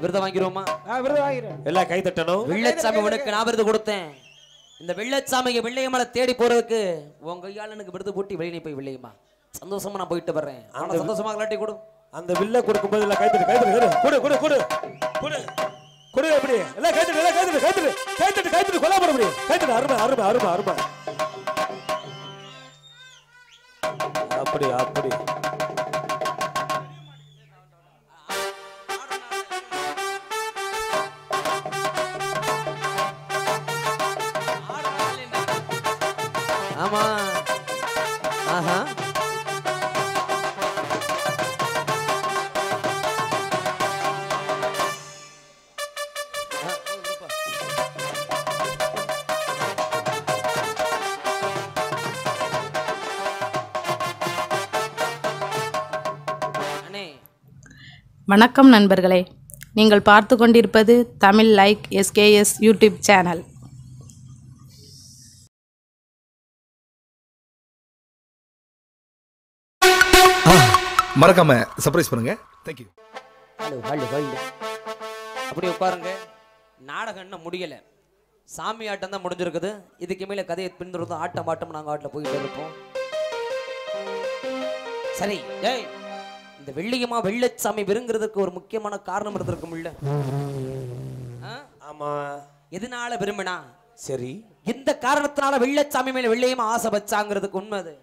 விருது வாங்கிடுவோமா? விருது வாங்கிறேன். எல்லாம் கை தட்டணும். வெள்ளச்சாமி உனக்கு நான் விருது கொடுத்தேன். இந்த வெள்ளச்சாமிக்கு வெள்ளையம்மலை தேடி போறதுக்கு உன் கையால் எனக்கு விருது போட்டி வெளியே போய் வெள்ளையம்மா சந்தோஷமா நான் போயிட்டு வர்றேன். அந்த சந்தோஷமா கலாட்டி கொடு. அந்த வில்ல கொடுக்கும் போது எல்லாம் கை தட்டு கொடு கொடு கொடு கொடு கொடு எப்படி எல்லாம் கை தட்டு கை தட்டு கொல்லாம அப்படி கை தட்டு அருமை அருமை அருமை அருமை அப்படி அப்படி ஆமா. ஆஹா. வணக்கம் நண்பர்களே, நீங்கள் பார்த்து கொண்டிருப்பது Tamil like SKS YouTube channel. மறக்காம சர்ப்ரைஸ் பண்ணுங்க. தேங்க்யூ. அப்படி உட்காருங்க. நாடகம் இன்னும் முடியல. சாமி ஆட்டம் தான் முடிஞ்சிருக்குது. இதுக்கு மேலே கதையை பின்தொடர்ந்து ஆட்டம் பாட்டம் நாங்கள் ஆட்டில் போயிட்டு இருப்போம். சரி, ஏய், இந்த வெள்ளியம்மா வெள்ளச்சாமி விருங்குறதுக்கு ஒரு முக்கியமான காரணம் இருந்திருக்கும் இல்ல? ஆமா. எதனால விரும்பினா? சரி, இந்த காரணத்தினால வெள்ளச்சாமி மேல வெள்ளையம்மா ஆசை வச்சாங்கிறதுக்கு உண்மை அது.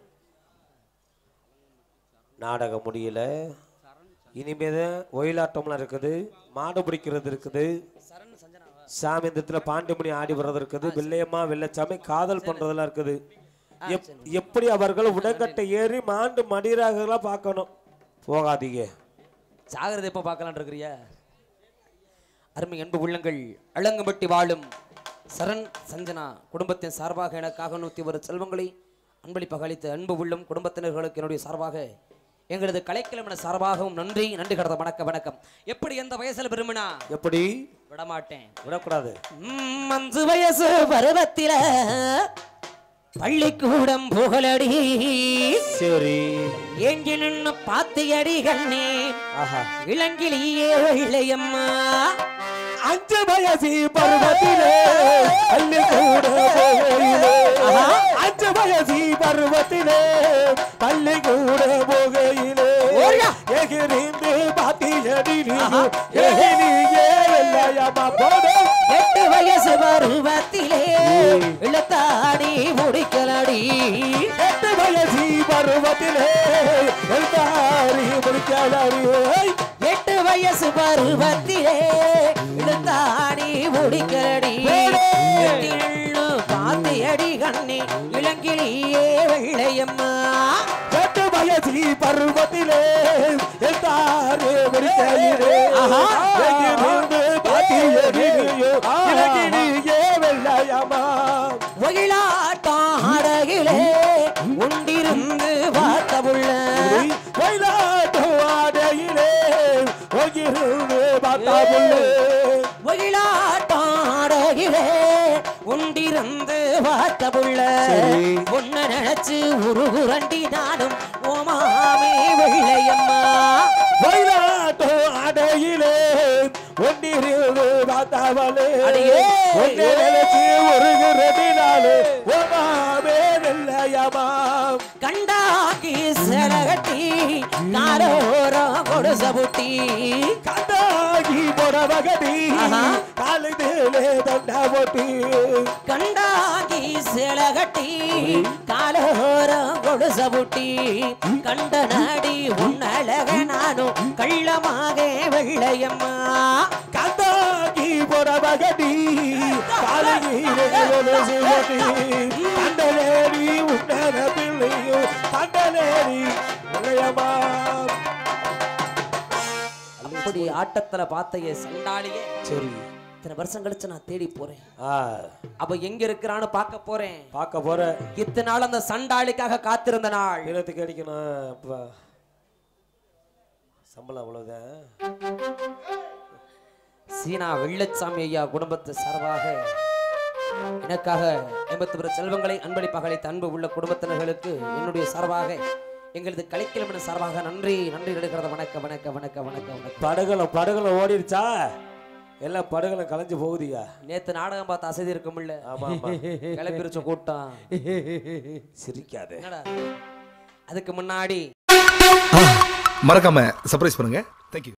நாடகம் முடியல. இனிமேதான் ஒயிலாட்டம்லாம் இருக்குது, மாடு பிடிக்கிறது இருக்குது, சாமியந்தத்துல பாண்டிமணி ஆடி வர்றது இருக்குது, வெள்ளையம்மா வெள்ளச்சாமி காதல் பண்றதெல்லாம் இருக்குது. எப்படி அவர்கள் உடன்கட்டை ஏறி மாண்டு மடிராக பார்க்கணும். போகாதீங்க. ஜாகிரதை எப்போ பார்க்கலாம் இருக்கிறியா? அருமை அன்பு உள்ளங்கள், அலங்கம்பட்டி வாழும் சரண் சஞ்சனா குடும்பத்தின் சார்பாக எனக்காக 101 செல்வங்களை அன்பளிப்பாக அளித்த அன்பு உள்ளம் குடும்பத்தினர்களுக்கு என்னுடைய சார்பாக எங்களது கலைக்கிழமை சார்பாகவும் நன்றி நன்றி கடந்த வணக்கம் வணக்கம். எப்படி எந்த வயசுல விரும்பினா எப்படி விடமாட்டேன், விடக்கூடாது. 5 வயசு பருவத்தில பள்ளிக்கூடம் புகழடி. சரி, ஏங்கி நின்னு பாத்தியடி கண்ணே இளங்கிலியே வெள்ளையம்மா. 5 வயசு பருவத்திலே பள்ளிக்கூட போகையிலே 5 வயசு பருவத்திலே பள்ளிக்கூட போகையிலே எகிரிந்து பாத்தியடி எகிரியே வெள்ளையம்மா போட. 8 வயசு பருவத்திலே இழுத்தாடி முடிக்கலடி. 8 வயசு பருவத்திலே இழுத்தாடி முடிக்கலடி. 8 வயசு பருவத்திலே இழுத்தாடி முடிக்கலடி. பாத்தியடி கண்ணி இளங்கிலியே வெள்ளையம்மா. 8 வயசு பருவத்திலே இழுத்தாடி முடிக்கலடி. ஒயிலாட்டம் ஆடகிலே உண்டிருந்து பார்த்த புள்ள. ஒயிலாட்டம் ஆடையிலே ஒயிருந்து பார்த்த புள்ள. ஒயிலாட்டம் ஆடகிலே உண்டிருந்து பார்த்த புள்ள. ஒன்ன நினைச்சு உருகுரண்டி நானும் ஓமாமே வெள்ளையம்மா. ஒயிலாட்டம் ஆடையிலே ஒன்றிருந்து பார்த்தவளே ஒன்னே நினைச்சு உருகுறதினாலே ஓமாமே வெள்ளையம்மா. கண்டாக்கி செலகட்டி காலோரம் கொடுச புட்டி. கண்டாகி புடவகடி காலிலே தண்டா போட்டி. கண்டாகி செலகட்டி காலோரம் கொடுச புட்டி. கண்ட நாடி உன்னழக நானும் கள்ளமாக வெள்ளையம்மா. கண்டாகி புடவகடி காலிலே போட்டி. கண்டலேடி உன்னர பிள்ளையோ கண்டலேடி வெள்ளையம்மா. அப்படி ஆட்டத்துல பார்த்தையே சண்டாளியே. சரி, இத்தனை வருஷம் கழிச்சு நான் தேடி போறேன். அப்ப எங்க இருக்கிறான்னு பார்க்க போறேன். பார்க்க போற இத்தனை நாள் அந்த சண்டாளிக்காக காத்திருந்த நாள். இடத்துக்கு அடிக்கணும். சம்பளம் அவ்வளவுதான். சீனா வெள்ளச்சாமி ஐயா குடும்பத்து சார்பாக எனக்காக 81 செல்வங்களை அன்பளிப்பாக அளித்த அன்பு உள்ள குடும்பத்தினர்களுக்கு என்னுடைய சார்பாக எங்களது கலைக்கிழமை சார்பாக நன்றி நன்றி நடுக்கிறத வணக்கம் வணக்கம் வணக்கம் வணக்கம் வணக்கம். படகுல ஓடிடுச்சா? எல்லாம் படுகளை கலைஞ்சு போகுதியா. நேத்து நாடகம் பார்த்து அசதி இருக்கும்ல. ஆமா ஆமா. கிளப்பிருச்ச கூட்டம். சிரிக்காதே. என்னடா அதுக்கு முன்னாடி மறக்காம சர்ப்ரைஸ் பண்ணுங்க. தேங்க்யூ.